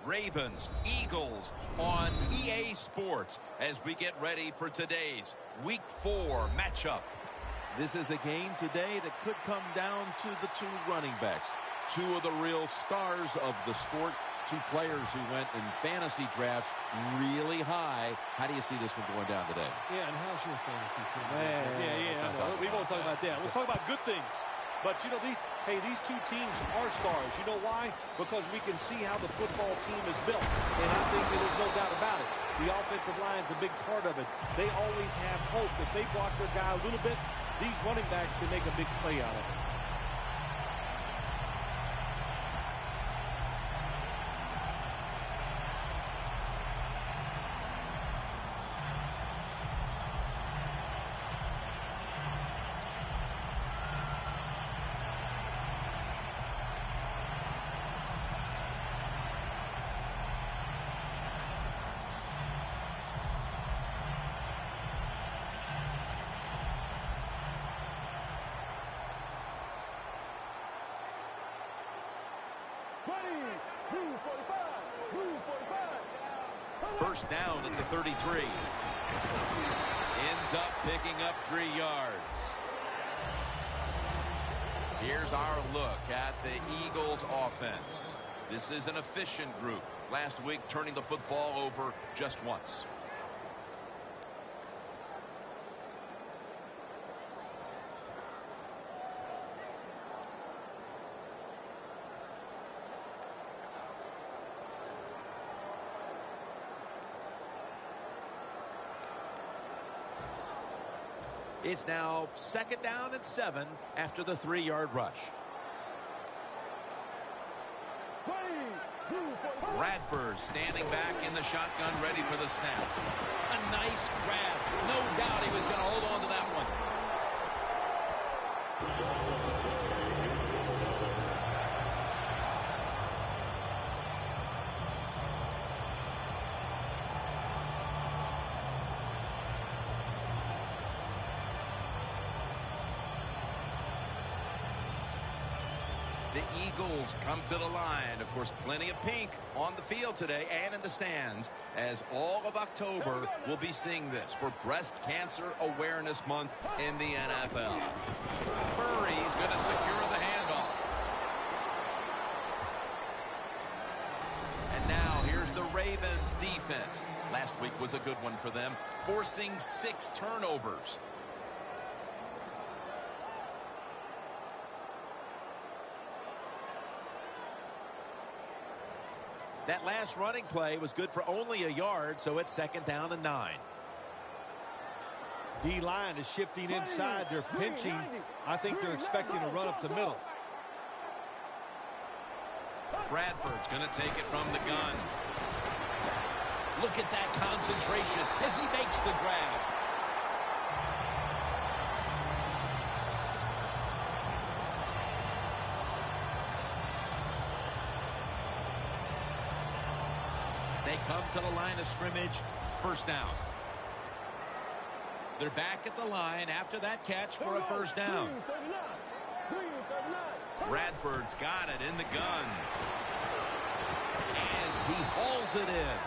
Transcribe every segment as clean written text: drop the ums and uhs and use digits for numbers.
Ravens, Eagles on EA Sports as we get ready for today's Week 4 matchup. This is a game today that could come down to the two running backs. Two of the real stars of the sport. Two players who went in fantasy drafts really high. How do you see this one going down today? Yeah, and how's your fantasy team? Yeah. We won't talk about that. Let's talk about good things. But, you know, these two teams are stars. You know why? Because we can see how the football team is built. And I think that there's no doubt about it. The offensive line's a big part of it. They always have hope. If they block their guy a little bit, these running backs can make a big play out of it. First down at the 33. Ends up picking up 3 yards. Here's our look at the Eagles offense. This is an efficient group. Last week turning the football over just once. It's now 2nd down and 7 after the 3-yard rush. Bradford standing back in the shotgun, ready for the snap. A nice grab. No doubt he was going to hold on to that one. The Eagles come to the line. Of course, plenty of pink on the field today and in the stands, as all of October we'll be seeing this for Breast Cancer Awareness Month in the NFL. Murray's going to secure the handoff. And now here's the Ravens defense. Last week was a good one for them, forcing 6 turnovers. That last running play was good for only a yard, so it's 2nd down and 9. D-line is shifting inside. They're pinching. I think they're expecting to run up the middle. Bradford's going to take it from the gun. Look at that concentration as he makes the grab. They come to the line of scrimmage, 1st down. They're back at the line after that catch for a 1st down. Bradford's got it in the gun. And he hauls it in.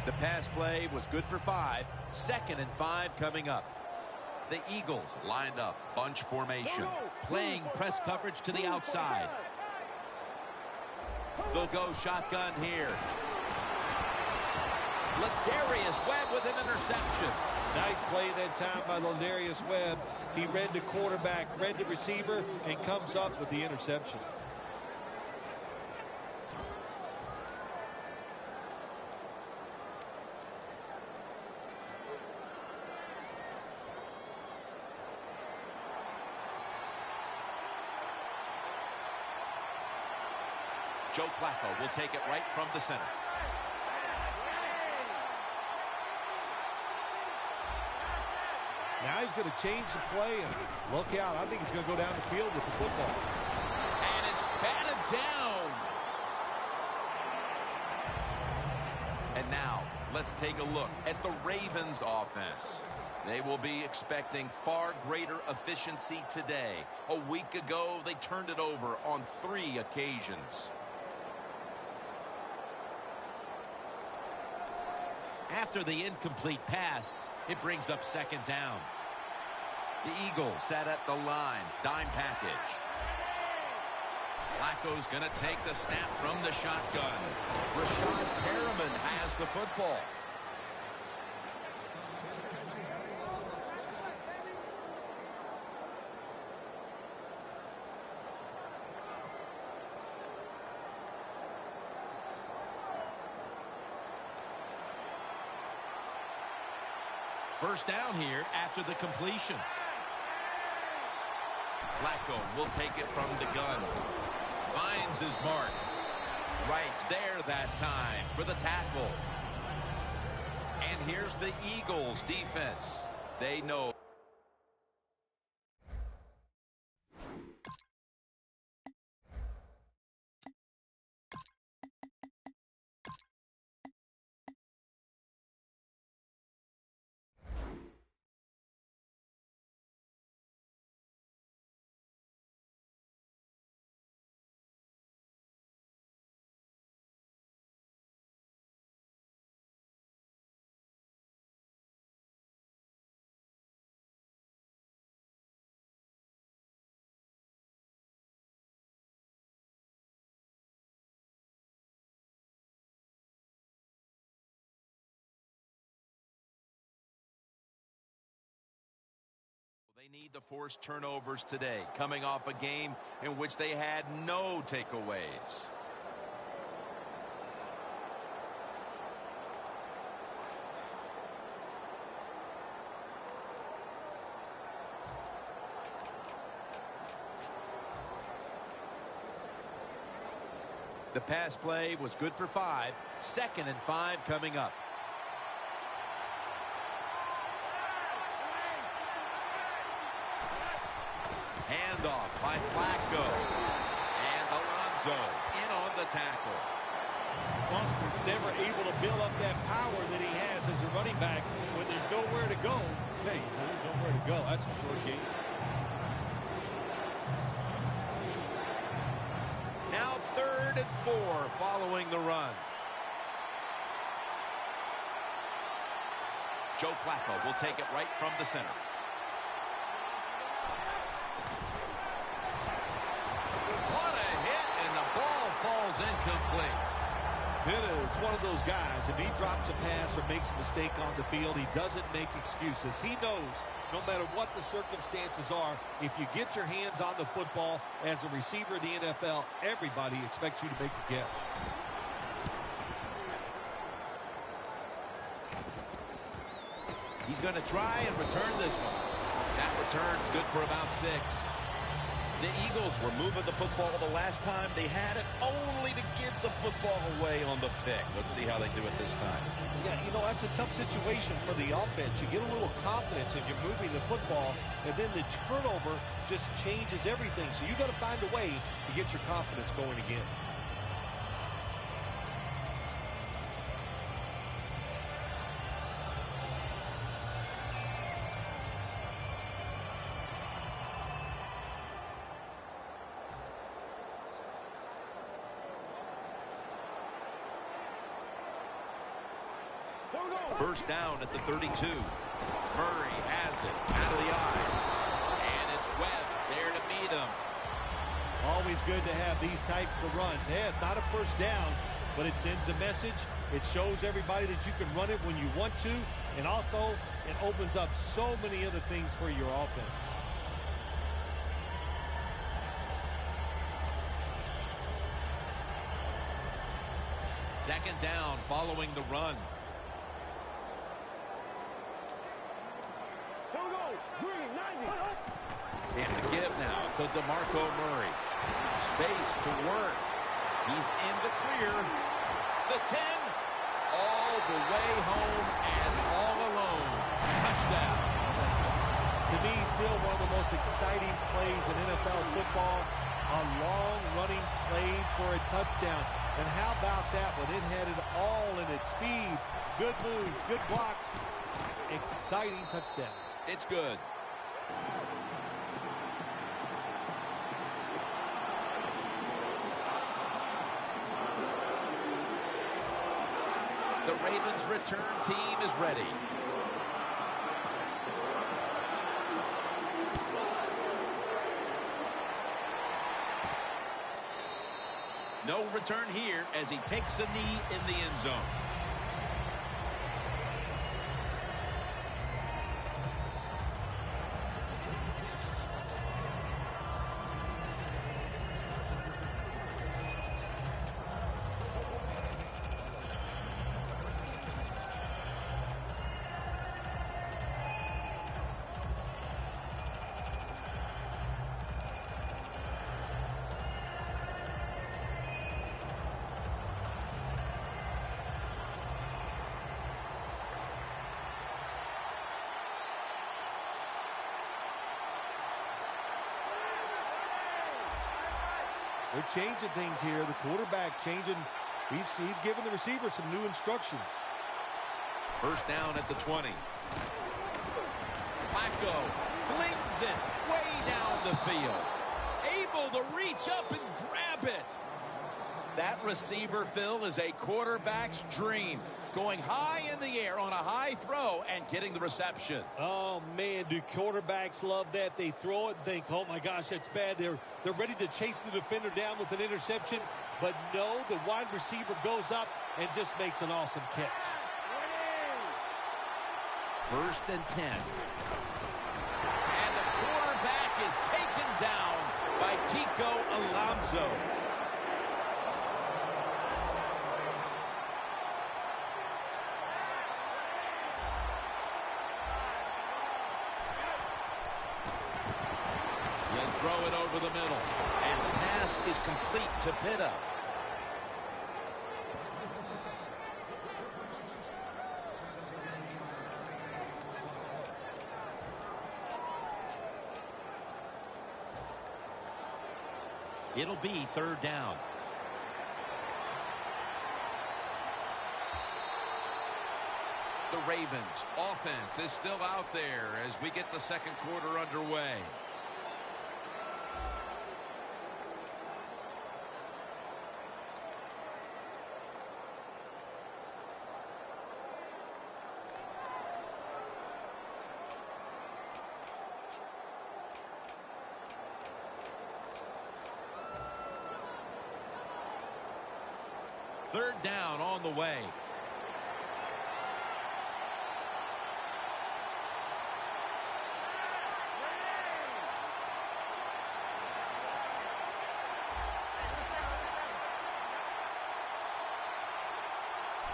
The pass play was good for 5. 2nd and 5 coming up. The Eagles lined up, bunch formation, playing press coverage to the outside. They'll go shotgun here. Ladarius Webb with an interception. Nice play that time by Ladarius Webb. He read the quarterback, read the receiver, and comes up with the interception. Joe Flacco will take it right from the center. Now he's going to change the play, and look out. I think he's going to go down the field with the football. And it's batted down. let's take a look at the Ravens offense. They will be expecting far greater efficiency today. A week ago, they turned it over on 3 occasions. After the incomplete pass, it brings up second down. The Eagles set at the line. Dime package. Flacco's going to take the snap from the shotgun. Rashad Perriman has the football. First down here after the completion. Flacco will take it from the gun. Finds his mark. Right there that time for the tackle. And here's the Eagles defense. They know. They need to force turnovers today, coming off a game in which they had no takeaways. The pass play was good for 5. 2nd and 5 coming up. Handoff by Flacco. And Alonso in on the tackle. Foster's never able to build up that power that he has as a running back when there's nowhere to go. Hey, there's nowhere to go. That's a short game. Now 3rd and 4 following the run. Joe Flacco will take it right from the center. What a hit, and the ball falls incomplete. Pitta is one of those guys. If he drops a pass or makes a mistake on the field, he doesn't make excuses. He knows no matter what the circumstances are, if you get your hands on the football as a receiver in the NFL, everybody expects you to make the catch. He's going to try and return this one. That return's good for about 6. The Eagles were moving the football the last time they had it, only to give the football away on the pick. Let's see how they do it this time. Yeah, you know, that's a tough situation for the offense. You get a little confidence and you're moving the football, and then the turnover just changes everything. So you got to find a way to get your confidence going again. First down at the 32. Murray has it out of the eye. And it's Webb there to meet him. Always good to have these types of runs. Hey, it's not a first down, but it sends a message. It shows everybody that you can run it when you want to. And also, it opens up so many other things for your offense. Second down following the run. And the give now to DeMarco Murray. Space to work. He's in the clear. The 10. All the way home and all alone. Touchdown. To me, still one of the most exciting plays in NFL football. A long running play for a touchdown. And how about that when it had it all in its speed? Good moves, good blocks. Exciting touchdown. It's good. The Ravens return team is ready. No return here as he takes a knee in the end zone. They're changing things here. The quarterback changing. He's giving the receiver some new instructions. First down at the 20. Flacco flings it way down the field. Able to reach up and grab it. That receiver, Phil, is a quarterback's dream. Going high in the air on a high throw and getting the reception. Oh, man, do quarterbacks love that? They throw it and think, oh, my gosh, that's bad. They're ready to chase the defender down with an interception. But no, the wide receiver goes up and just makes an awesome catch. First and 10. And the quarterback is taken down by Kiko Alonso. He'll throw it over the middle. And the pass is complete to Pitta. It'll be third down. The Ravens offense is still out there as we get the second quarter underway. Third down on the way.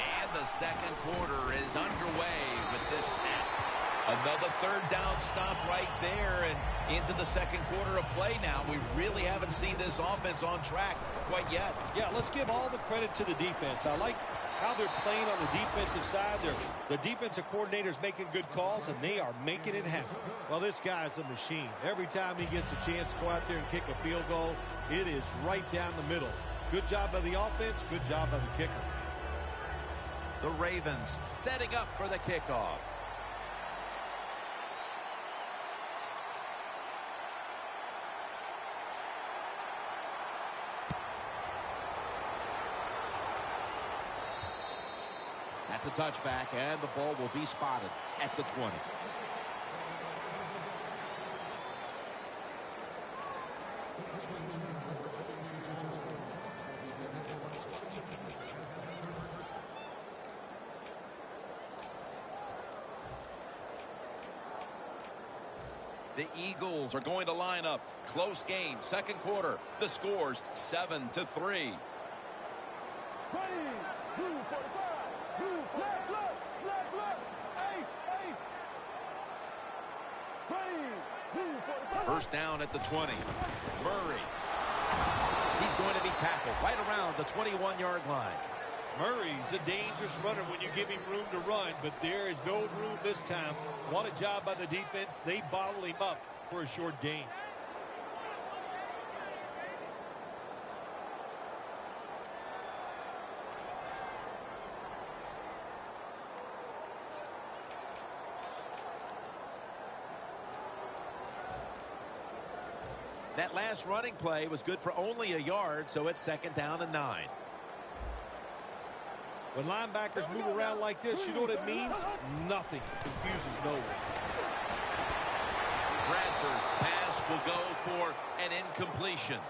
And the second quarter is underway with this snap. Another third down stop right there and into the second quarter of play now. We really haven't seen this offense on track quite yet. Yeah, let's give all the credit to the defense. I like how they're playing on the defensive side. The defensive coordinator's making good calls, and they are making it happen. Well, this guy's a machine. Every time he gets a chance to go out there and kick a field goal, it is right down the middle. Good job by the offense, good job by the kicker. The Ravens setting up for the kickoff. That's a touchback, and the ball will be spotted at the 20. The Eagles are going to line up. Close game, second quarter. The score's 7-3. First down at the 20. Murray. He's going to be tackled right around the 21-yard line. Murray's a dangerous runner when you give him room to run, but there is no room this time. What a job by the defense. They bottle him up for a short gain. That last running play was good for only a yard, so it's 2nd down and 9. When linebackers move around like this, you know what it means? Nothing. Confuses no one. Bradford's pass will go for an incompletion.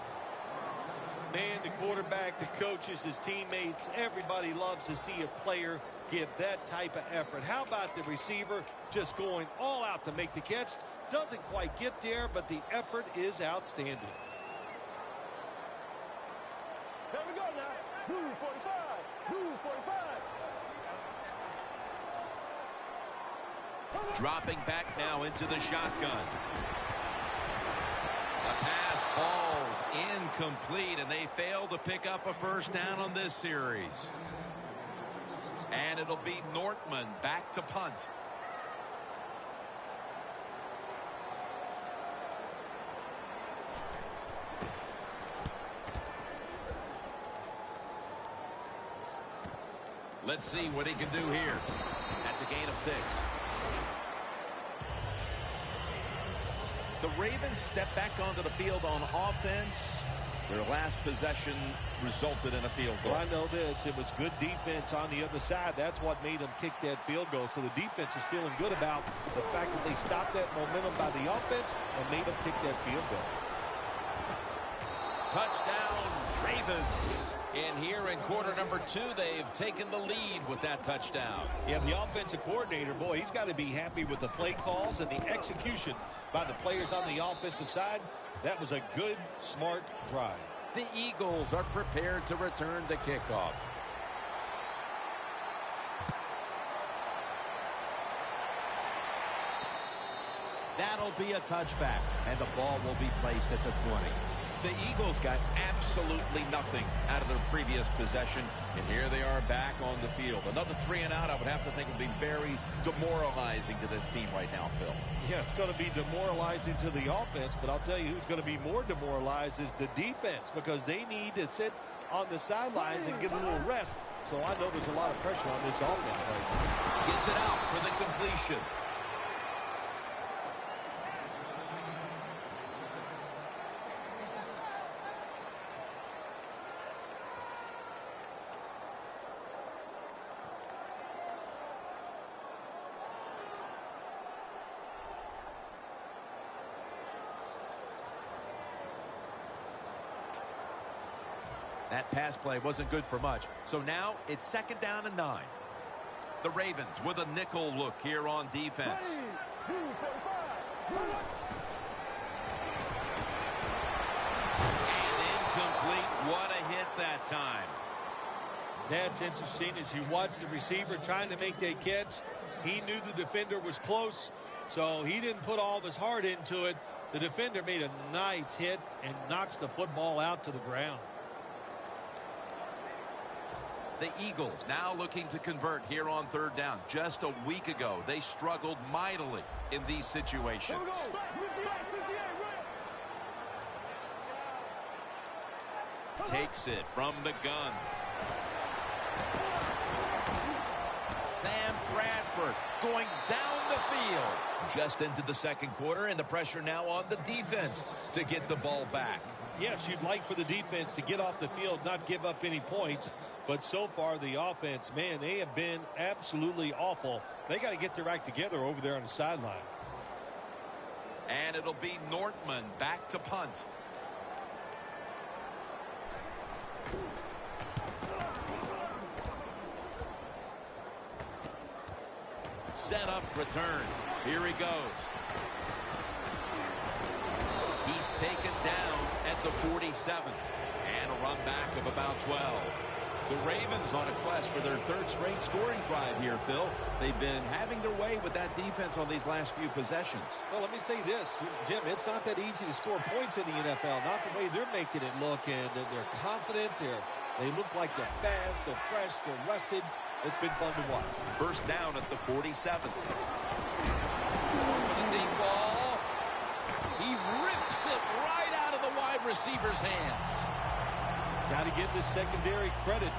Man, the quarterback, the coaches, his teammates, everybody loves to see a player give that type of effort. How about the receiver just going all out to make the catch? Doesn't quite get there, but the effort is outstanding. Here we go now. Blue 45. Blue 45. Dropping back now into the shotgun. The pass falls incomplete, and they fail to pick up a 1st down on this series. And it'll be Nortman back to punt. Let's see what he can do here. That's a gain of 6. The Ravens step back onto the field on offense. Their last possession resulted in a field goal. Well, I know this. It was good defense on the other side. That's what made them kick that field goal. So the defense is feeling good about the fact that they stopped that momentum by the offense and made them kick that field goal. Touchdown, Ravens. And here in quarter number 2, they've taken the lead with that touchdown. Yeah, the offensive coordinator, boy, he's got to be happy with the play calls and the execution by the players on the offensive side. That was a good, smart drive. The Eagles are prepared to return the kickoff. That'll be a touchback, and the ball will be placed at the 20. The Eagles got absolutely nothing out of their previous possession, and here they are back on the field. Another 3 and out, I would have to think, would be very demoralizing to this team right now, Phil. Yeah, it's going to be demoralizing to the offense, but I'll tell you who's going to be more demoralized is the defense, because they need to sit on the sidelines and get a little rest. So I know there's a lot of pressure on this offense right now. Gets it out for the completion. That pass play wasn't good for much. So now it's 2nd down and 9. The Ravens with a nickel look here on defense. And incomplete. What a hit that time. That's interesting. As you watch the receiver trying to make that catch, he knew the defender was close, so he didn't put all of his heart into it. The defender made a nice hit and knocks the football out to the ground. The Eagles now looking to convert here on 3rd down. Just a week ago, they struggled mightily in these situations. Takes it from the gun. Sam Bradford going down the field. Just into the 2nd quarter, and the pressure now on the defense to get the ball back. Yes, you'd like for the defense to get off the field, not give up any points. But so far, the offense, man, they have been absolutely awful. They got to get their act together over there on the sideline. And it'll be Nortman back to punt. Set up return. Here he goes. He's taken down at the 47. And a run back of about 12. The Ravens on a quest for their 3rd straight scoring drive here, Phil. They've been having their way with that defense on these last few possessions. Well, let me say this, Jim, it's not that easy to score points in the NFL, not the way they're making it look, and they're confident, they look like they're fast, they're fresh, they're rested. It's been fun to watch. 1st down at the 47. The deep ball. He rips it right out of the wide receiver's hands. Got to give this secondary credit.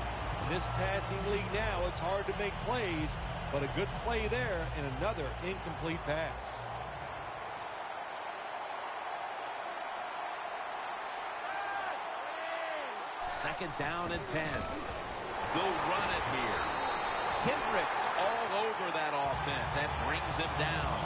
In this passing league now, it's hard to make plays, but a good play there and another incomplete pass. Second down and 10. They'll run it here. Kendricks all over that offense and brings him down.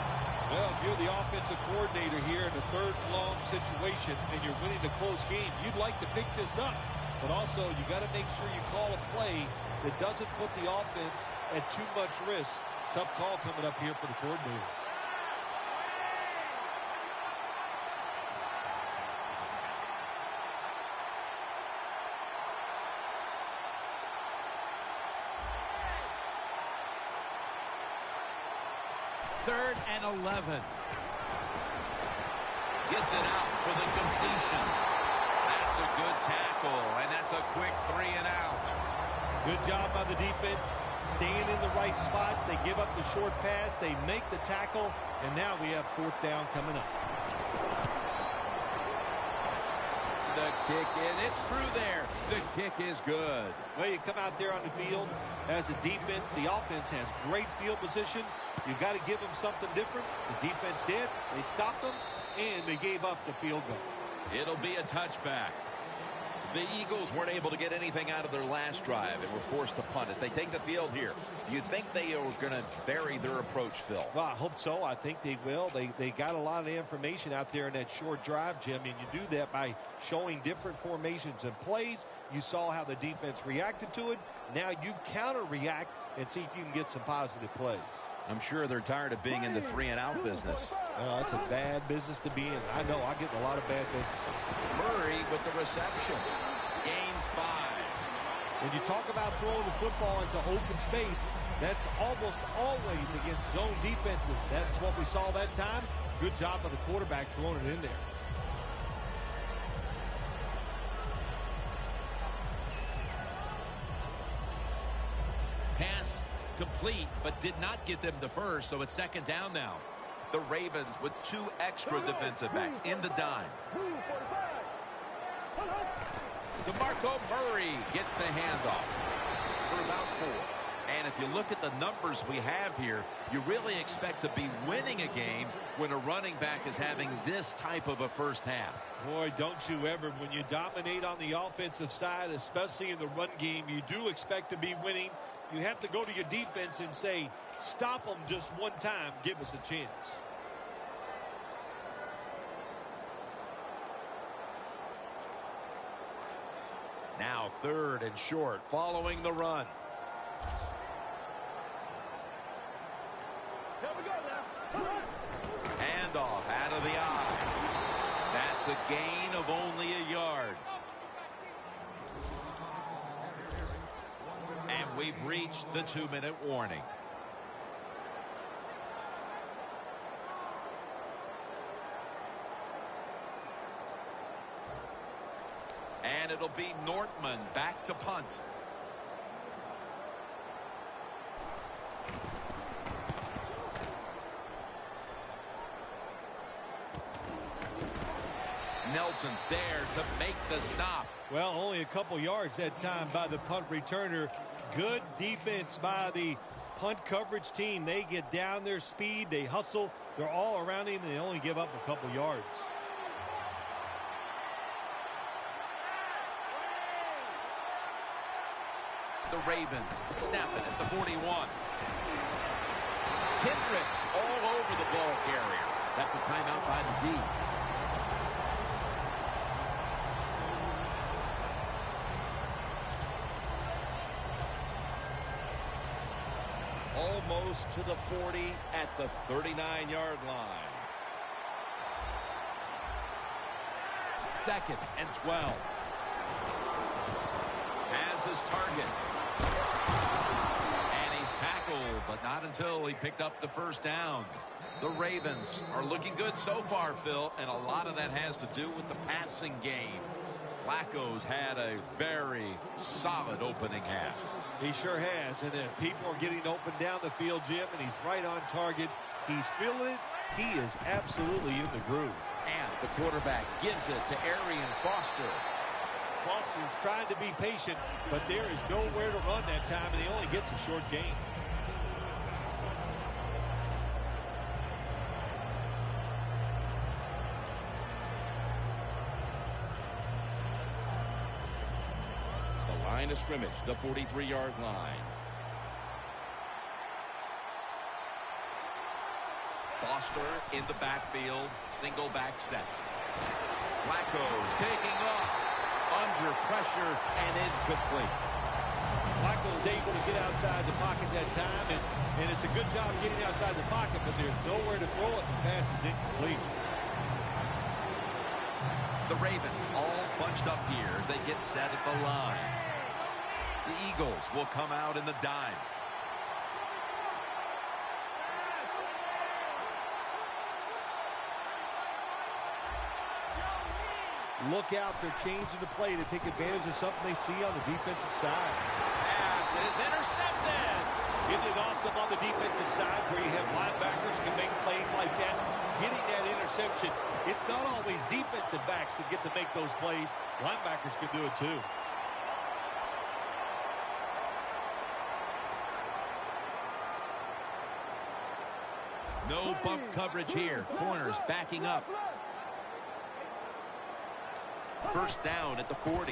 Well, if you're the offensive coordinator here in a third and long situation and you're winning a close game, you'd like to pick this up. But also, you got to make sure you call a play that doesn't put the offense at too much risk. Tough call coming up here for the coordinator. Third and 11. Gets it out for the completion. That's a good tackle, and that's a quick 3 and out. Good job by the defense, staying in the right spots. They give up the short pass, they make the tackle, and now we have fourth down coming up. The kick in, it's through there. The kick is good. Well, you come out there on the field as a defense. The offense has great field position. You've got to give them something different. The defense did. They stopped them, and they gave up the field goal. It'll be a touchback. The Eagles weren't able to get anything out of their last drive and were forced to punt as they take the field here. Do you think they are going to vary their approach, Phil? Well, I hope so. I think they will. They got a lot of information out there in that short drive, Jim, and you do that by showing different formations and plays. You saw how the defense reacted to it. Now you counter-react and see if you can get some positive plays. I'm sure they're tired of being in the 3-and-out business. That's a bad business to be in. I know. I get in a lot of bad businesses. Murray with the reception. Gains 5. When you talk about throwing the football into open space, that's almost always against zone defenses. That's what we saw that time. Good job by the quarterback throwing it in there. Pass complete, but did not get them the first, so it's second down now. The Ravens with 2 extra defensive backs in the dime. DeMarco Murray gets the handoff for about 4. And if you look at the numbers we have here, you really expect to be winning a game when a running back is having this type of a first half. Boy, don't you ever. When you dominate on the offensive side, especially in the run game, you do expect to be winning. You have to go to your defense and say, stop them just one time. Give us a chance. Now third and short following the run. Here we go now. Handoff out of the eye. That's a gain of only a yard. And we've reached the 2-minute warning. And it'll be Nortman back to punt. Nelson's there to make the stop. Well, only a couple yards that time by the punt returner. Good defense by the punt coverage team. They get down their speed. They hustle. They're all around him, and they only give up a couple yards. The Ravens snap it at the 41. Kendricks all over the ball carrier. That's a timeout by the D. Almost to the 40 at the 39-yard line. Second and 12. Has his target. And he's tackled, but not until he picked up the first down. The Ravens are looking good so far, Phil, and a lot of that has to do with the passing game. Flacco's had a very solid opening half. He sure has, and people are getting open down the field, Jim, and he's right on target. He's feeling it. He is absolutely in the groove. And the quarterback gives it to Arian Foster. Foster's trying to be patient, but there is nowhere to run that time, and he only gets a short gain. line of scrimmage, the 43-yard line. Foster in the backfield, single back set. Flacco's taking off. Under pressure and incomplete. Flacco's able to get outside the pocket that time, and it's a good job getting outside the pocket, but there's nowhere to throw it. The pass is incomplete. The Ravens all bunched up here as they get set at the line. The Eagles will come out in the dime. Look out, they're changing the play to take advantage of something they see on the defensive side. Pass is intercepted. Isn't it awesome on the defensive side where you have linebackers who can make plays like that? Getting that interception. It's not always defensive backs that get to make those plays. Linebackers can do it too. No bump coverage here. Corners backing up. First down at the 40. Nice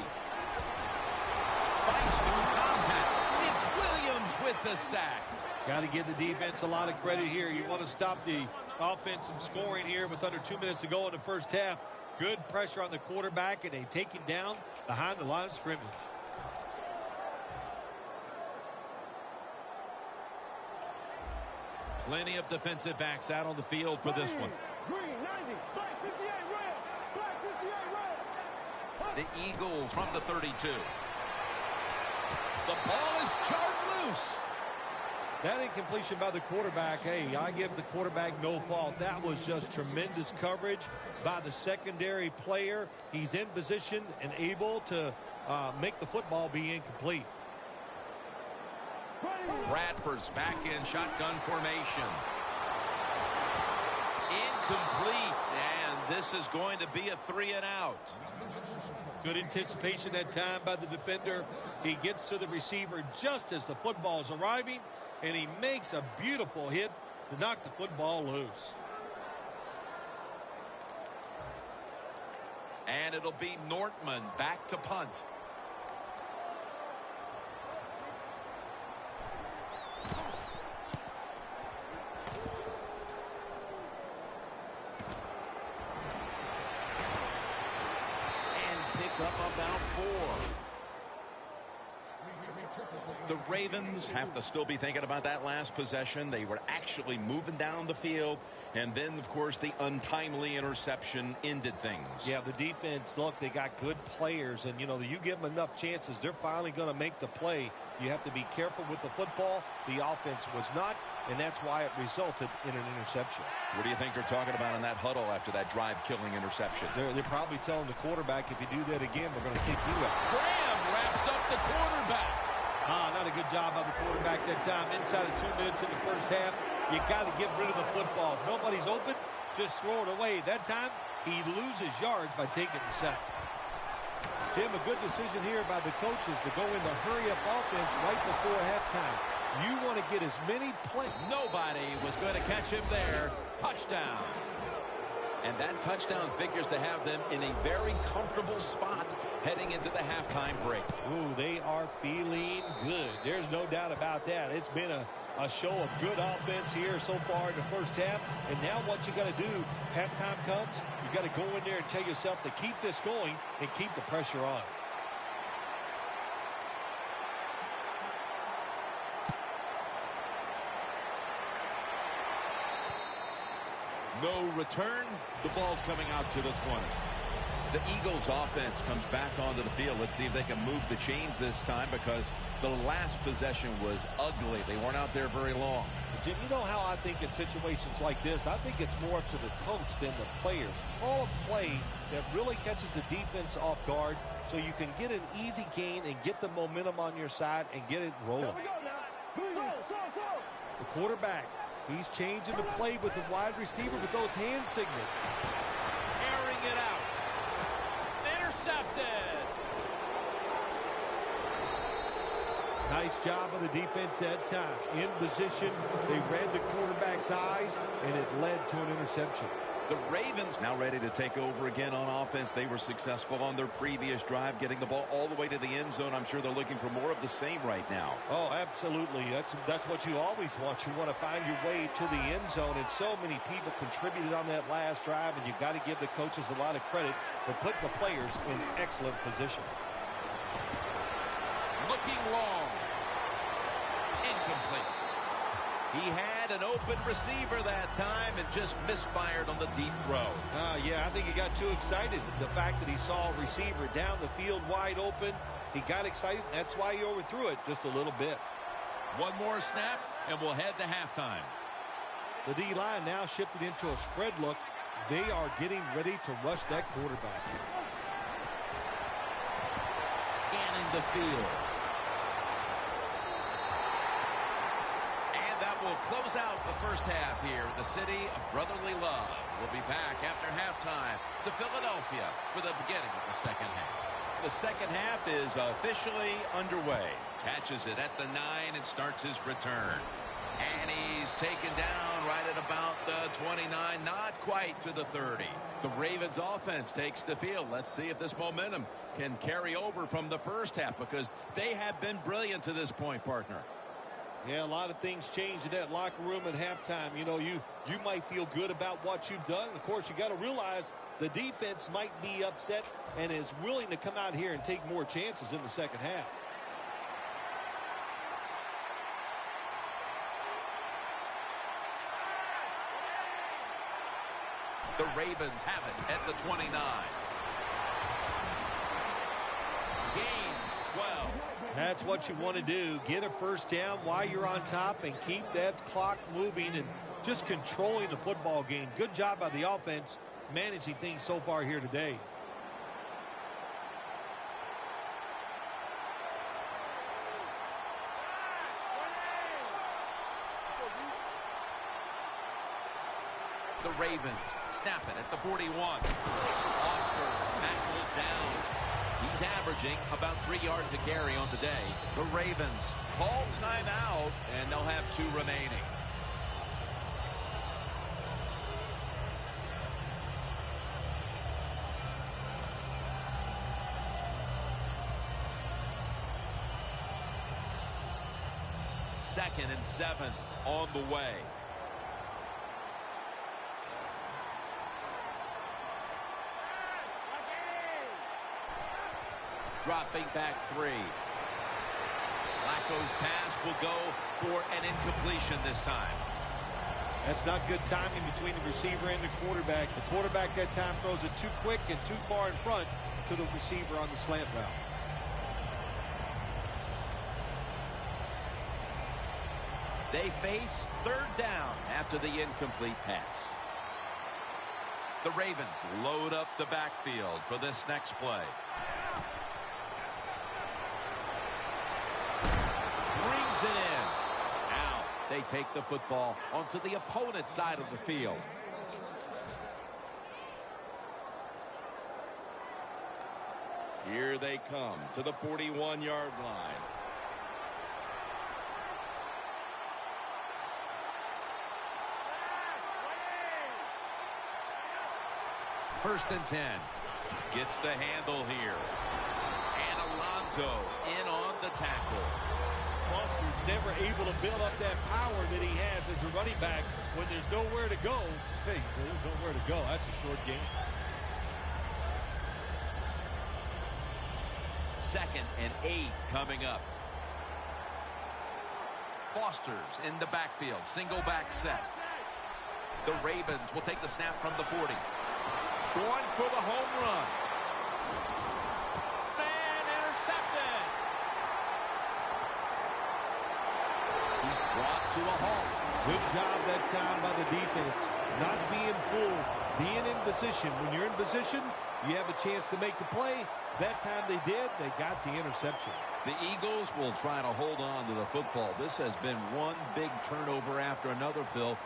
new contact. It's Williams with the sack. Got to give the defense a lot of credit here. You want to stop the offense from scoring here with under 2 minutes to go in the first half. Good pressure on the quarterback, and they take him down behind the line of scrimmage. Plenty of defensive backs out on the field for this one. Green 90, black 58 red, black 58 red. The Eagles from the 32. The ball is charged loose. That incompletion by the quarterback, hey, I give the quarterback no fault. That was just tremendous coverage by the secondary player. He's in position and able to make the football be incomplete. Bradford's back in shotgun formation. Incomplete, and this is going to be a 3 and out. Good anticipation that time by the defender. He gets to the receiver just as the football is arriving, and he makes a beautiful hit to knock the football loose. And it'll be Nortman back to punt. Up about 4. The Ravens have to still be thinking about that last possession. They were actually moving down the field, and then, of course, the untimely interception ended things. Yeah, the defense, look, they got good players, and, you know, you give them enough chances, they're finally going to make the play. You have to be careful with the football. The offense was not, and that's why it resulted in an interception. What do you think they're talking about in that huddle after that drive-killing interception? They're probably telling the quarterback, if you do that again, we're going to kick you out. Graham wraps up the quarterback. Not a good job by the quarterback that time. Inside of 2 minutes in the first half, you got to get rid of the football. If nobody's open, just throw it away. That time, he loses yards by taking the sack. Jim, a good decision here by the coaches to go into hurry-up offense right before halftime. You want to get as many plays. Nobody was going to catch him there. Touchdown. And that touchdown figures to have them in a very comfortable spot heading into the halftime break. Ooh, they are feeling good. There's no doubt about that. It's been a show of good offense here so far in the first half. And now what you got to do, halftime comes, you got to go in there and tell yourself to keep this going and keep the pressure on. No return. The ball's coming out to the 20. The Eagles offense comes back onto the field. Let's see if they can move the chains this time, because the last possession was ugly. They weren't out there very long. Jim, you know how I think in situations like this, I think it's more up to the coach than the players. Call a play that really catches the defense off guard so you can get an easy gain and get the momentum on your side and get it rolling. Here we go now. The quarterback, he's changing the play with the wide receiver with those hand signals. Airing it out. Intercepted. Nice job of the defense that time. In position, they read the quarterback's eyes, and it led to an interception. The Ravens now ready to take over again on offense. They were successful on their previous drive, getting the ball all the way to the end zone. I'm sure they're looking for more of the same right now. Oh, absolutely. That's what you always want. You want to find your way to the end zone, and so many people contributed on that last drive, and you got to give the coaches a lot of credit for putting the players in excellent position. Looking long. Incomplete. He had an open receiver that time and just misfired on the deep throw. Yeah, I think he got too excited. The fact that he saw a receiver down the field wide open, he got excited. That's why he overthrew it just a little bit. One more snap, and we'll head to halftime. The D-line now shifted into a spread look. They are getting ready to rush that quarterback. Scanning the field. Will close out the first half here in the city of brotherly love. We'll be back after halftime to Philadelphia for the beginning of the second half. The second half is officially underway. Catches it at the 9 and starts his return. And he's taken down right at about the 29, not quite to the 30. The Ravens offense takes the field. Let's see if this momentum can carry over from the first half, because they have been brilliant to this point, partner. Yeah, a lot of things change in that locker room at halftime. You know, you might feel good about what you've done. Of course, you got to realize the defense might be upset and is willing to come out here and take more chances in the second half. The Ravens have it at the 29. Gains 12. That's what you want to do. Get a first down while you're on top and keep that clock moving and just controlling the football game. Good job by the offense managing things so far here today. The Ravens snap it at the 41. Oscar tackled down. He's averaging about 3 yards a carry on the day. The Ravens call timeout, and they'll have 2 remaining. Second and 7 on the way. Dropping back 3. Flacco's pass will go for an incompletion this time. That's not good timing between the receiver and the quarterback. The quarterback that time throws it too quick and too far in front to the receiver on the slant route. They face third down after the incomplete pass. The Ravens load up the backfield for this next play. Brings it in. Now they take the football onto the opponent's side of the field. Here they come to the 41-yard line. First and 10. Gets the handle here. And Alonso in on the tackle. Foster's never able to build up that power that he has as a running back when there's nowhere to go. Hey, there's nowhere to go. That's a short game. Second and 8 coming up. Foster's in the backfield. Single back set. The Ravens will take the snap from the 40. Going for the home run. And intercepted. He's brought to a halt. Good job that time by the defense. Not being fooled. Being in position. When you're in position, you have a chance to make the play. That time they did. They got the interception. The Eagles will try to hold on to the football. This has been one big turnover after another, Phil.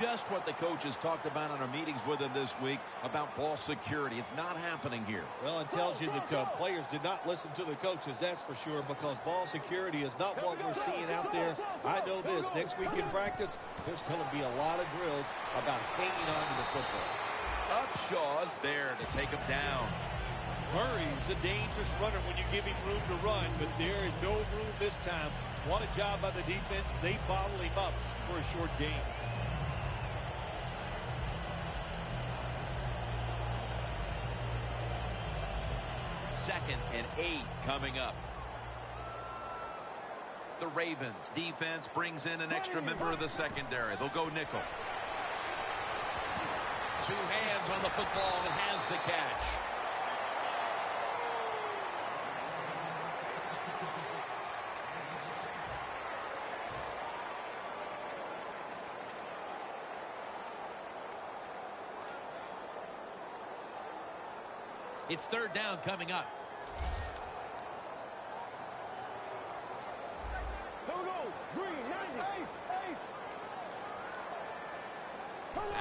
Just what the coaches talked about in our meetings with him this week about ball security. It's not happening here. Well, it tells you the players did not listen to the coaches, that's for sure, because ball security is not what we're seeing out there. I know this. Next week in practice, there's going to be a lot of drills about hanging on to the football. Upshaw's there to take him down. Murray's a dangerous runner when you give him room to run, but there is no room this time. What a job by the defense. They bottle him up for a short gain. Second and 8 coming up. The Ravens defense brings in an extra member of the secondary. They'll go nickel. Two hands on the football and has the catch. It's third down coming up. Here we go. Green, 90. Ace.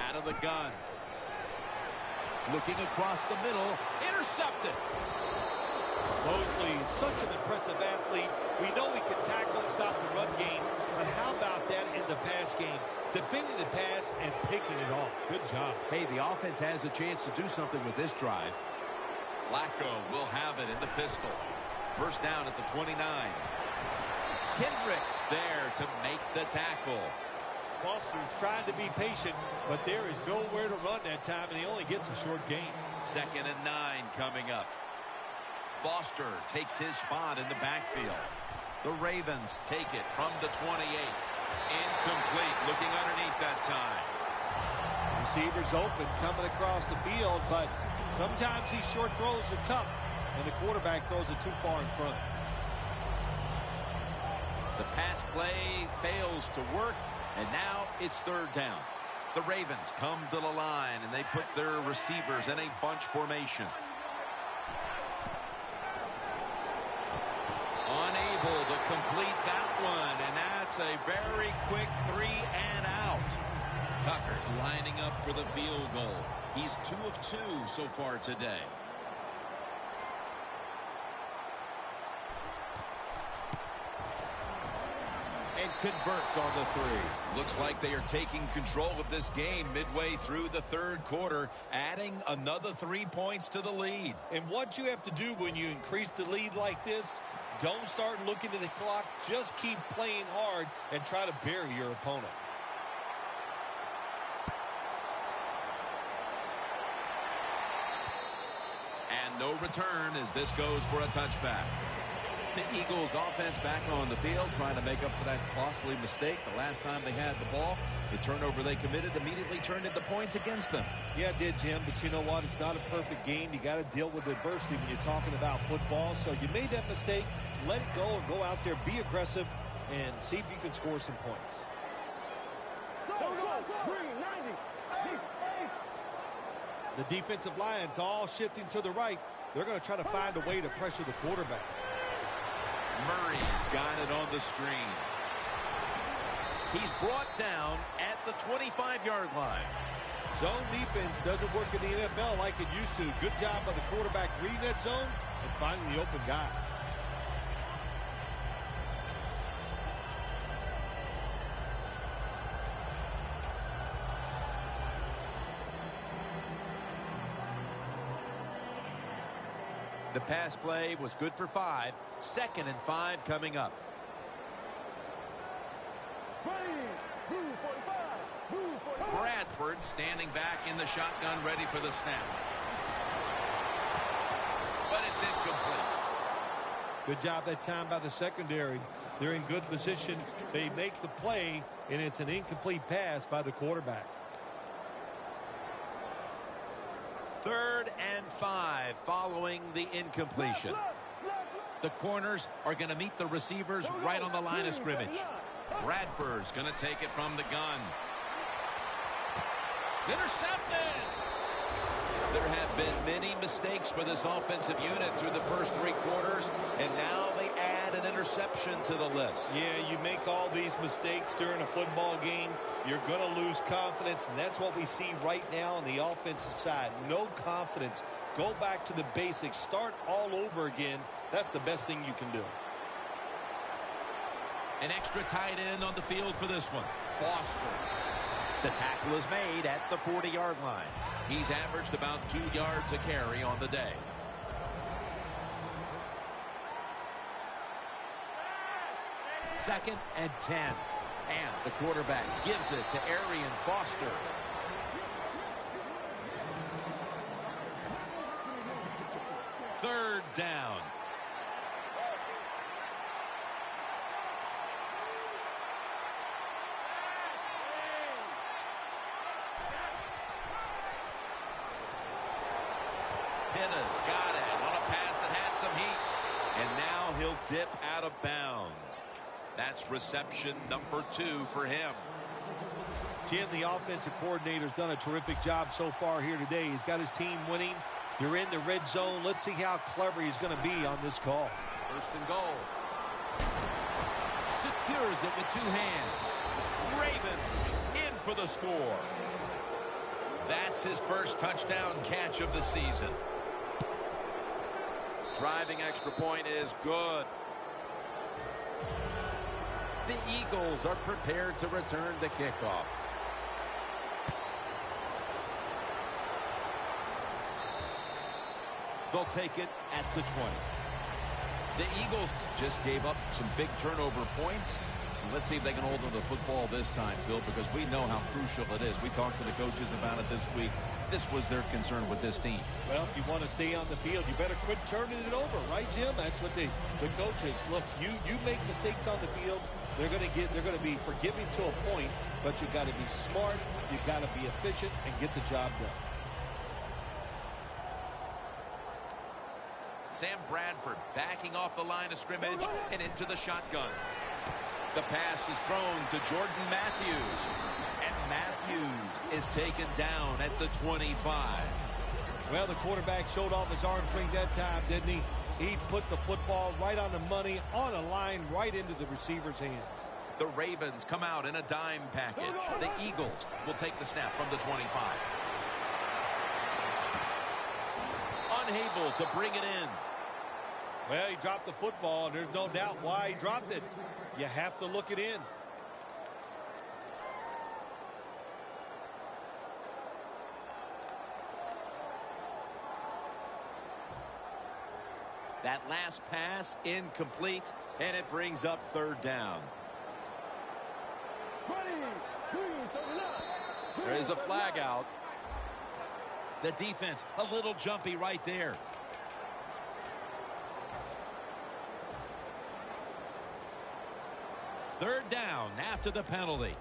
Out of the gun. Looking across the middle. Intercepted. Mosley, such an impressive athlete. We know he can tackle and stop the run game, but how about that in the pass game? Defending the pass and picking it off. Good job. Hey, the offense has a chance to do something with this drive. Flacco will have it in the pistol. First down at the 29. Kendricks there to make the tackle. Foster's trying to be patient, but there is nowhere to run that time, and he only gets a short gain. Second and 9 coming up. Foster takes his spot in the backfield. The Ravens take it from the 28. Incomplete. Looking underneath that time. Receivers open, coming across the field, but sometimes these short throws are tough, and the quarterback throws it too far in front. The pass play fails to work, and now it's third down. The Ravens come to the line, and they put their receivers in a bunch formation. Unable to complete that one, and that's a very quick 3 and out. Tucker lining up for the field goal. He's 2 of 2 so far today. And converts on the 3. Looks like they are taking control of this game midway through the third quarter, adding another 3 points to the lead. And what you have to do when you increase the lead like this, don't start looking at the clock. Just keep playing hard and try to bury your opponent. And no return as this goes for a touchback. The Eagles offense back on the field trying to make up for that costly mistake the last time they had the ball. The turnover they committed immediately turned into points against them. Yeah, it did, Jim, but you know what? It's not a perfect game. You got to deal with adversity when you're talking about football. So you made that mistake. Let it go and go out there, be aggressive, and see if you can score some points. Green, 90. Ace. The defensive line's all shifting to the right. They're going to try to find a way to pressure the quarterback. Murray's got it on the screen. He's brought down at the 25-yard line. Zone defense doesn't work in the NFL like it used to. Good job by the quarterback reading that zone and finding the open guy. The pass play was good for 5. Second and 5 coming up. Blue 45. Blue 45. Bradford standing back in the shotgun ready for the snap. But it's incomplete. Good job that time by the secondary. They're in good position. They make the play, and it's an incomplete pass by the quarterback. Third and 5 following the incompletion. The corners are going to meet the receivers right on the line of scrimmage. Bradford's going to take it from the gun. It's intercepted. There have been many mistakes for this offensive unit through the first 3 quarters, and now they add an interception to the list. Yeah, you make all these mistakes during a football game, you're going to lose confidence, and that's what we see right now on the offensive side. No confidence. Go back to the basics. Start all over again. That's the best thing you can do. An extra tight end on the field for this one. Foster. The tackle is made at the 40-yard line. He's averaged about 2 yards a carry on the day. Second and 10. And the quarterback gives it to Arian Foster. Third down. Pinna's got it on a pass that had some heat. And now he'll dip out of bounds. That's reception number 2 for him. Jim, the offensive coordinator's done a terrific job so far here today. He's got his team winning. They're in the red zone. Let's see how clever he's going to be on this call. First and goal. Secures it with 2 hands. Ravens in for the score. That's his first touchdown catch of the season. Driving extra point is good. The Eagles are prepared to return the kickoff. They'll take it at the 20. The Eagles just gave up some big turnover points. Let's see if they can hold on to the football this time, Phil, because we know how crucial it is. We talked to the coaches about it this week. This was their concern with this team. Well, if you want to stay on the field, you better quit turning it over, right, Jim? That's what the coaches look. You make mistakes on the field, they're going to be forgiving to a point, but you got to be smart, you got to be efficient, and get the job done. Sam Bradford backing off the line of scrimmage and into the shotgun. The pass is thrown to Jordan Matthews. And Matthews is taken down at the 25. Well, the quarterback showed off his arm strength that time, didn't he? He put the football right on the money, on a line, right into the receiver's hands. The Ravens come out in a dime package. The Eagles will take the snap from the 25. Unable to bring it in. Well, he dropped the football, and there's no doubt why he dropped it. You have to look it in. That last pass incomplete, and it brings up third down. There is a flag out. The defense a little jumpy right there. Third down after the penalty.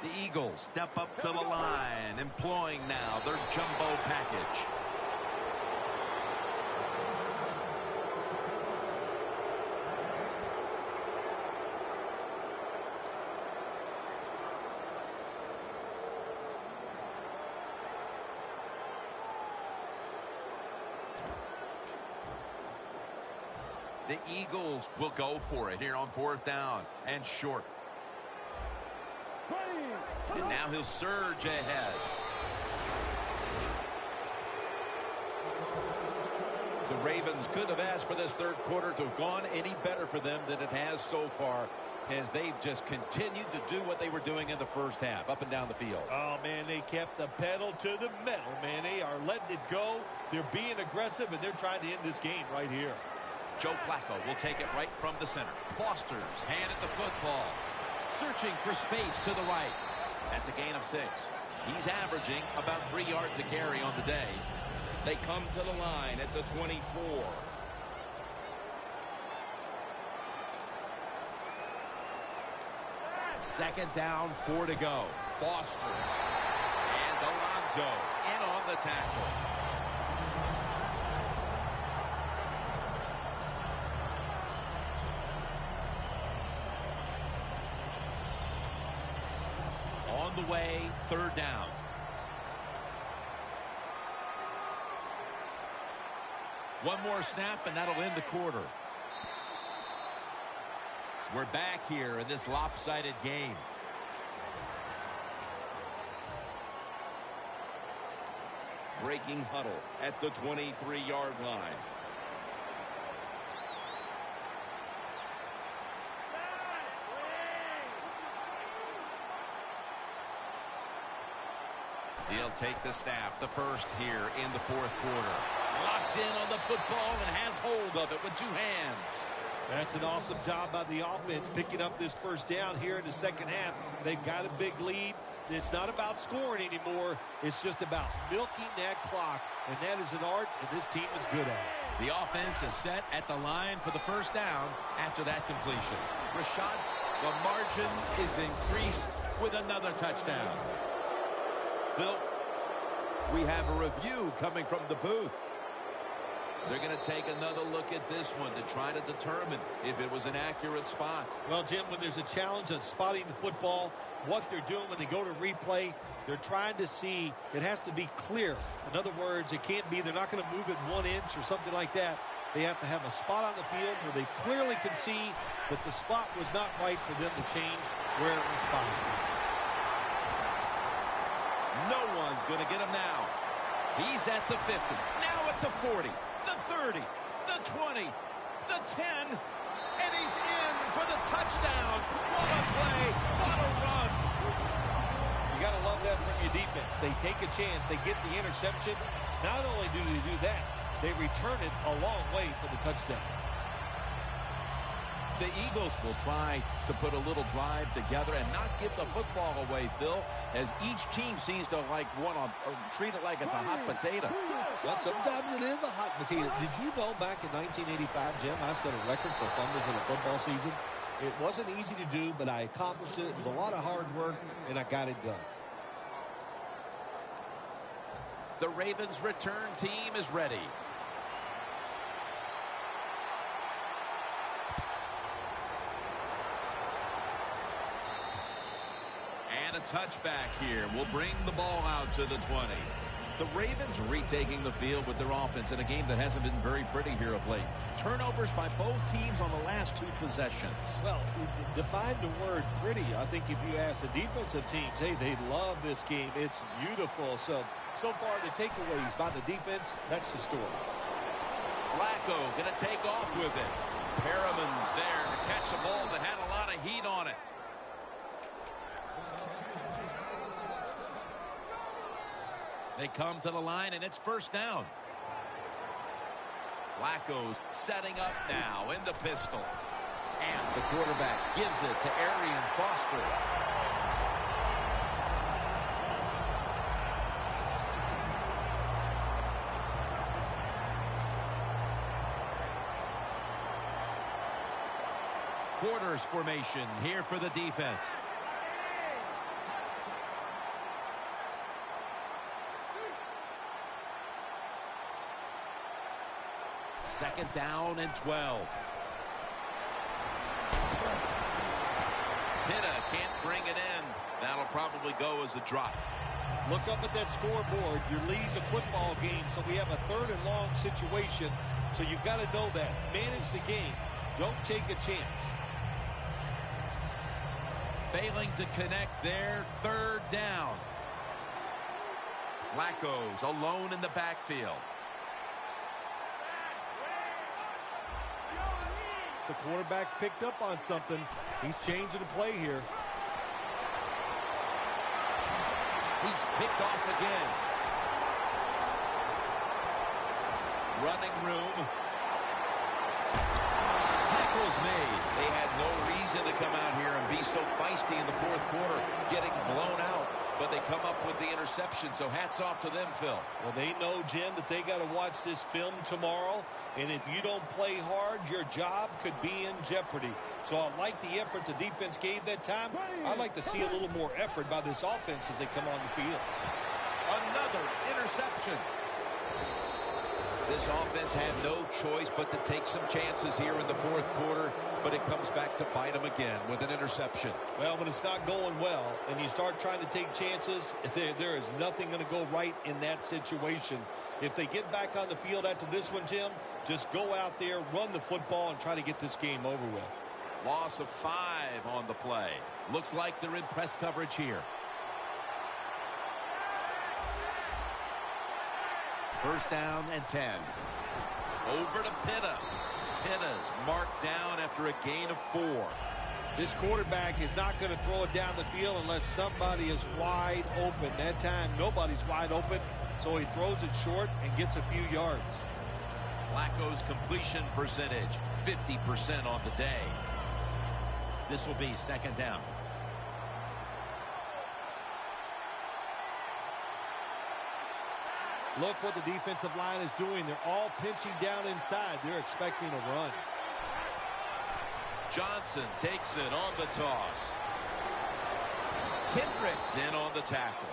The Eagles step up to the line, employing now their jumbo package. The Eagles will go for it here on fourth down and short. And now he'll surge ahead. The Ravens could have asked for this third quarter to have gone any better for them than it has so far, as they've just continued to do what they were doing in the first half, up and down the field. Oh, man, they kept the pedal to the metal, man. They are letting it go. They're being aggressive, and they're trying to end this game right here. Joe Flacco will take it right from the center. Foster's hand at the football. Searching for space to the right. That's a gain of 6. He's averaging about 3 yards a carry on the day. They come to the line at the 24. Second down, 4 to go. Foster. And Alonzo in on the tackle. On the way, third down. One more snap, and that'll end the quarter. We're back here in this lopsided game. Breaking huddle at the 23-yard line. He'll take the snap, the first here in the fourth quarter. Locked in on the football and has hold of it with two hands. That's an awesome job by the offense picking up this first down here in the second half. They've got a big lead. It's not about scoring anymore. It's just about milking that clock, and that is an art, and this team is good at it. The offense is set at the line for the first down after that completion. Rashad, the margin is increased with another touchdown. Phil, we have a review coming from the booth. They're going to take another look at this one to try to determine if it was an accurate spot. Well, Jim, when there's a challenge of spotting the football, what they're doing when they go to replay, they're trying to see it has to be clear. In other words, it can't be they're not going to move it 1 inch or something like that. They have to have a spot on the field where they clearly can see that the spot was not right for them to change where it was spotted. No one's going to get him now. He's at the 50, now at the 40, the 30, the 20, the 10, and he's in for the touchdown. What a play, what a run. You got to love that from your defense. They take a chance, they get the interception. Not only do they do that, they return it a long way for the touchdown. The Eagles will try to put a little drive together and not give the football away, Phil, as each team seems to treat it like it's a hot potato. Well, sometimes it is a hot potato. Did you know back in 1985, Jim, I set a record for fumbles in a football season? It wasn't easy to do, but I accomplished it. It was a lot of hard work, and I got it done. The Ravens' return team is ready. And a touchback here will bring the ball out to the 20. The Ravens retaking the field with their offense in a game that hasn't been very pretty here of late. Turnovers by both teams on the last two possessions. Well, define the word pretty. I think if you ask the defensive teams, hey, they love this game. It's beautiful. So far the takeaways by the defense, that's the story. Flacco going to take off with it. Perriman's there to catch a ball that had a lot of heat on it. They come to the line, and it's first down. Flacco's setting up now in the pistol. And the quarterback gives it to Arian Foster. Quarters formation here for the defense. Second down and 12. Pitta can't bring it in. That'll probably go as a drop. Look up at that scoreboard. You're leading the football game, so we have a third and long situation. So you've got to know that. Manage the game. Don't take a chance. Failing to connect there, third down. Flacco's alone in the backfield. The quarterback's picked up on something. He's changing the play here. He's picked off again. Running room. Tackles made. They had no reason to come out here and be so feisty in the fourth quarter, getting blown out. But they come up with the interception, so hats off to them, Phil. Well, they know, Jim, that they got to watch this film tomorrow. And if you don't play hard, your job could be in jeopardy. So I like the effort the defense gave that time. I'd like to see a little more effort by this offense as they come on the field. Another interception. This offense had no choice but to take some chances here in the fourth quarter, but it comes back to bite them again with an interception. Well, when it's not going well and you start trying to take chances, there is nothing going to go right in that situation. If they get back on the field after this one, Jim, just go out there, run the football, and try to get this game over with. Loss of 5 on the play. Looks like they're in press coverage here. First down and 10. Over to Pitta. Pitta's marked down after a gain of 4. This quarterback is not going to throw it down the field unless somebody is wide open. That time, nobody's wide open, so he throws it short and gets a few yards. Flacco's completion percentage, 50% on the day. This will be second down. Look what the defensive line is doing. They're all pinching down inside. They're expecting a run. Johnson takes it on the toss. Kendricks in on the tackle.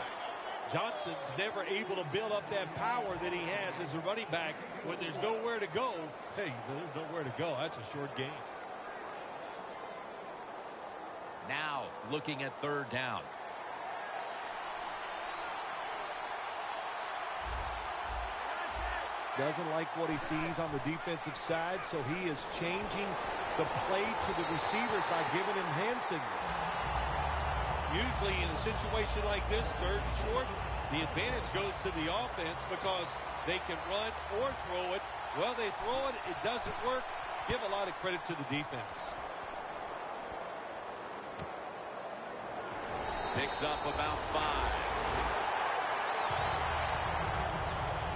Johnson's never able to build up that power that he has as a running back when there's nowhere to go. Hey, there's nowhere to go. That's a short game. Now looking at third down. Doesn't like what he sees on the defensive side, so he is changing the play to the receivers by giving him hand signals. Usually in a situation like this, third and short, the advantage goes to the offense because they can run or throw it. Well, they throw it, it doesn't work. Give a lot of credit to the defense. Picks up about 5.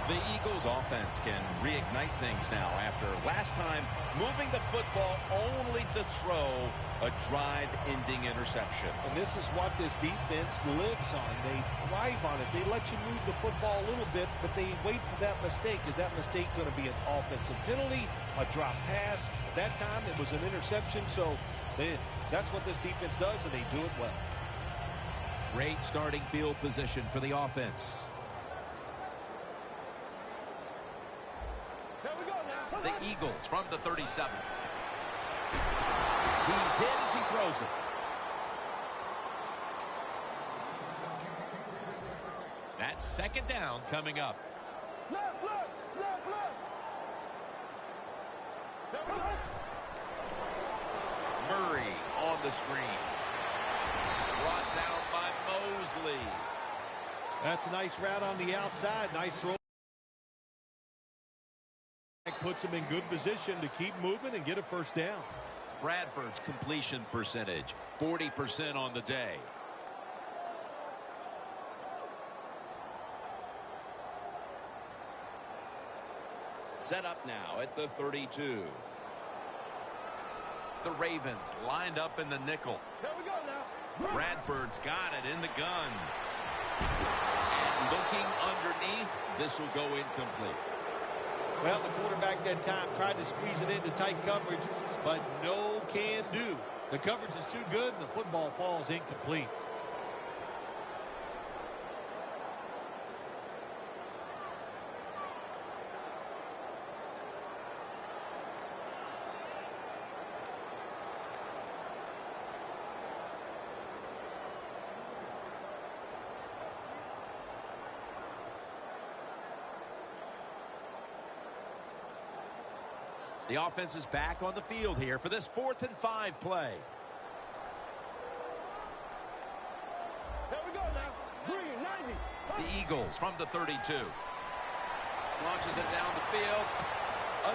The Eagles offense can reignite things now after last time moving the football only to throw a drive-ending interception. And this is what this defense lives on. They thrive on it. They let you move the football a little bit, but they wait for that mistake. Is that mistake going to be an offensive penalty, a drop pass? At that time, it was an interception, so that's what this defense does, and they do it well. Great starting field position for the offense. The Eagles from the 37. He's hit as he throws it. That's second down coming up. Left, left, left, left. Murray on the screen. Brought down by Mosley. That's a nice route on the outside. Nice throw. Puts him in good position to keep moving and get a first down. Bradford's completion percentage, 40% on the day. Set up now at the 32. The Ravens lined up in the nickel. Here we go now. Bradford's got it in the gun. And looking underneath, this will go incomplete. Well, the quarterback that time tried to squeeze it into tight coverage, but no can do. The coverage is too good, and the football falls incomplete. The offense is back on the field here for this 4th and 5 play. Here we go now. Bring it, 90. The Eagles from the 32. Launches it down the field.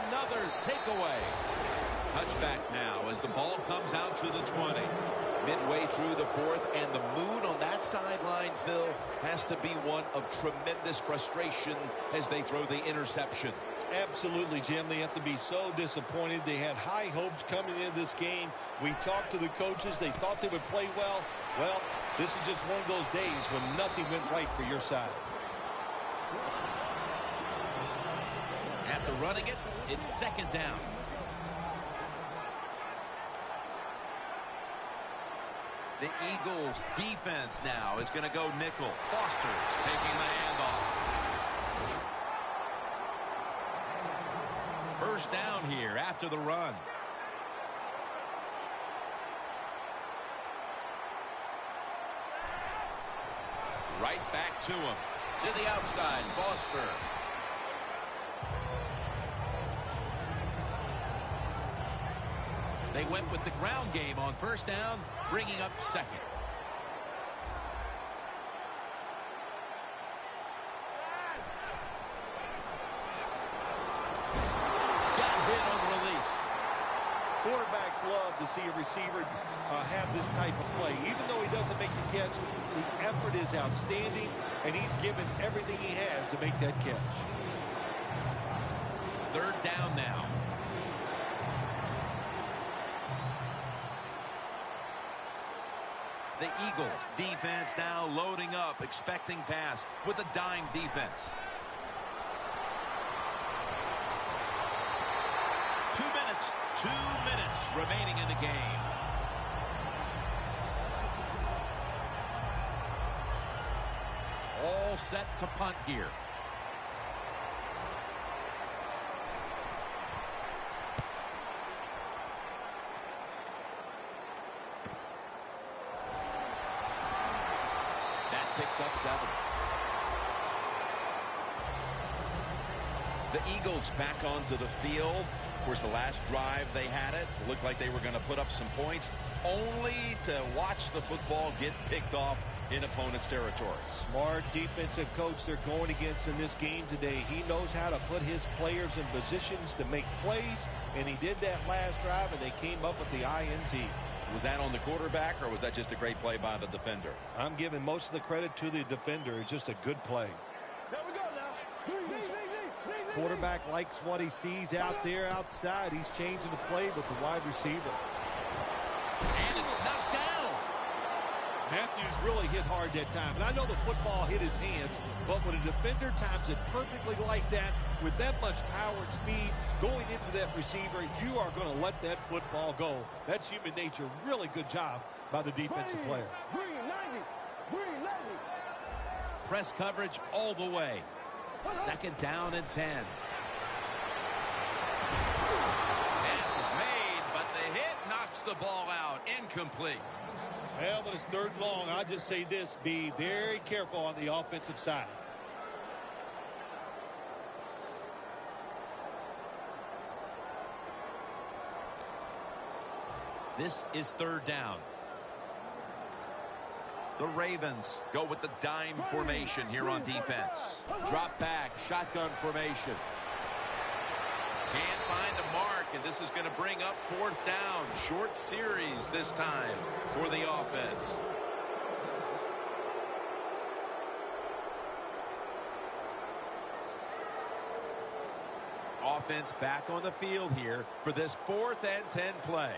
Another takeaway. Touchback now as the ball comes out to the 20. Midway through the 4th, and the mood on that sideline, Phil, has to be one of tremendous frustration as they throw the interception. Absolutely, Jim. They have to be so disappointed. They had high hopes coming into this game. We talked to the coaches. They thought they would play well. Well, this is just one of those days when nothing went right for your side. After running it, it's second down. The Eagles defense now is going to go nickel. Foster's taking the handoff. First down here after the run. Right back to him. To the outside, Foster. They went with the ground game on first down, bringing up second. Quarterbacks love to see a receiver have this type of play. Even though he doesn't make the catch, the effort is outstanding, and he's given everything he has to make that catch. Third down now. The Eagles defense now loading up, expecting pass with a dime defense. 2 minutes remaining in the game. All set to punt here. That picks up 7. The Eagles back onto the field. Of course, the last drive they had it looked like they were going to put up some points, only to watch the football get picked off in opponent's territory. Smart defensive coach they're going against in this game today. He knows how to put his players in positions to make plays, and he did that last drive, and they came up with the INT. Was that on the quarterback, or was that just a great play by the defender? I'm giving most of the credit to the defender. It's just a good play. There we go now. Quarterback likes what he sees out there outside. He's changing the play with the wide receiver. And it's knocked down. Matthews really hit hard that time. And I know the football hit his hands, but when a defender times it perfectly like that, with that much power and speed going into that receiver, you are going to let that football go. That's human nature. Really good job by the defensive player. Green 90. Green 90. Press coverage all the way. 2nd down and 10. Pass is made, but the hit knocks the ball out. Incomplete. Well, when it's 3rd and long, I'll just say this. Be very careful on the offensive side. This is 3rd down. The Ravens go with the dime formation here on defense. Drop back, shotgun formation. Can't find a mark, and this is going to bring up 4th down. Short series this time for the offense. Offense back on the field here for this 4th and 10 play.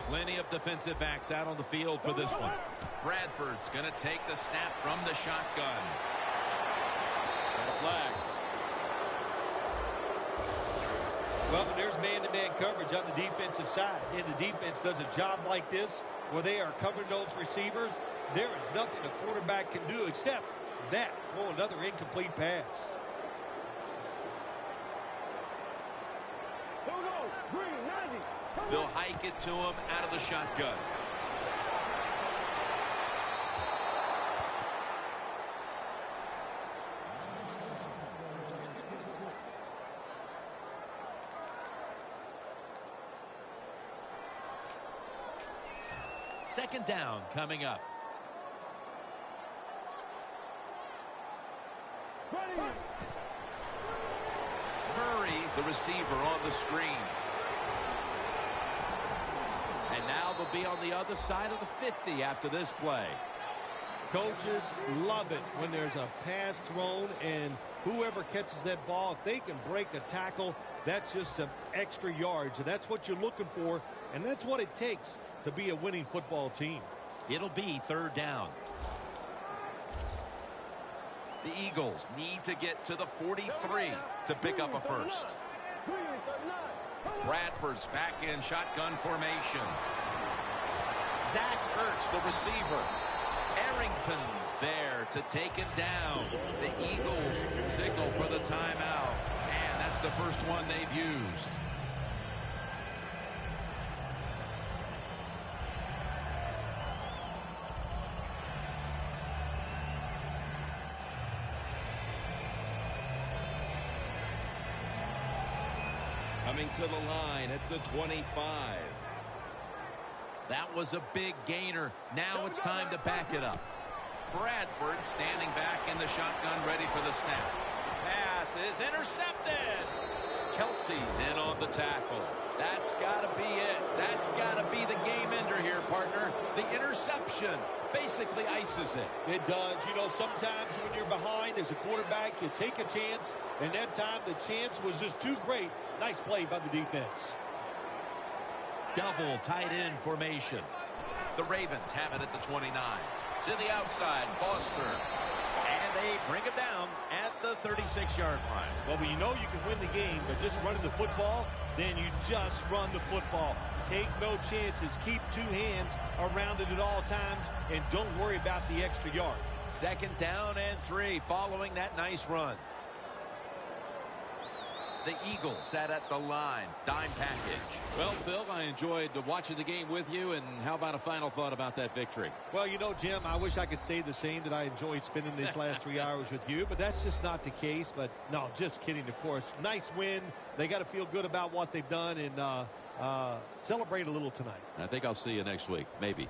Plenty of defensive backs out on the field for this one. Bradford's going to take the snap from the shotgun. Got a flag. Well, when there's man-to-man coverage on the defensive side, and the defense does a job like this where they are covering those receivers, there is nothing a quarterback can do except that, throw another incomplete pass. Here we go. Green 90. They'll hike it to him out of the shotgun. Second down coming up. Murray's the receiver on the screen. And now they'll be on the other side of the 50 after this play. Coaches love it when there's a pass thrown and whoever catches that ball, if they can break a tackle, that's just some extra yards. And that's what you're looking for, and that's what it takes to be a winning football team. It'll be 3rd down. The Eagles need to get to the 43 to pick up a first. Bradford's back in shotgun formation. Zach Ertz, the receiver. Arrington's there to take him down. The Eagles signal for the timeout, and that's the first one they've used. Coming to the line at the 25. That was a big gainer. Now it's time to back it up. Bradford standing back in the shotgun, ready for the snap. Pass is intercepted. Kelsey's in on the tackle. That's got to be it. That's got to be the game ender here, partner. The interception basically ices it. It does. You know, sometimes when you're behind as a quarterback, you take a chance, and that time the chance was just too great. Nice play by the defense. Double tight end formation. The Ravens have it at the 29. To the outside, Foster. And they bring it down at the 36-yard line. Well, but you know you can win the game, but just running the football, then you just run the football. Take no chances. Keep two hands around it at all times, and don't worry about the extra yard. 2nd down and 3 following that nice run. The Eagles sat at the line. Dime package. Well, Phil, I enjoyed watching the game with you, and how about a final thought about that victory? Well, you know, Jim, I wish I could say the same, that I enjoyed spending these last 3 hours with you, but that's just not the case. But, no, just kidding, of course. Nice win. They got to feel good about what they've done and celebrate a little tonight. I think I'll see you next week, maybe.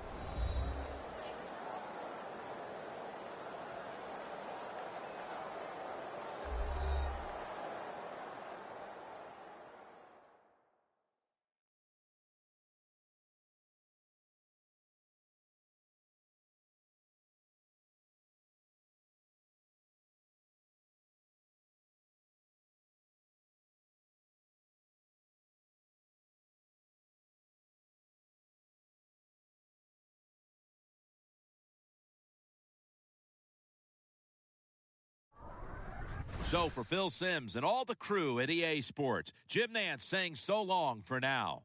So for Phil Simms and all the crew at EA Sports, Jim Nantz saying so long for now.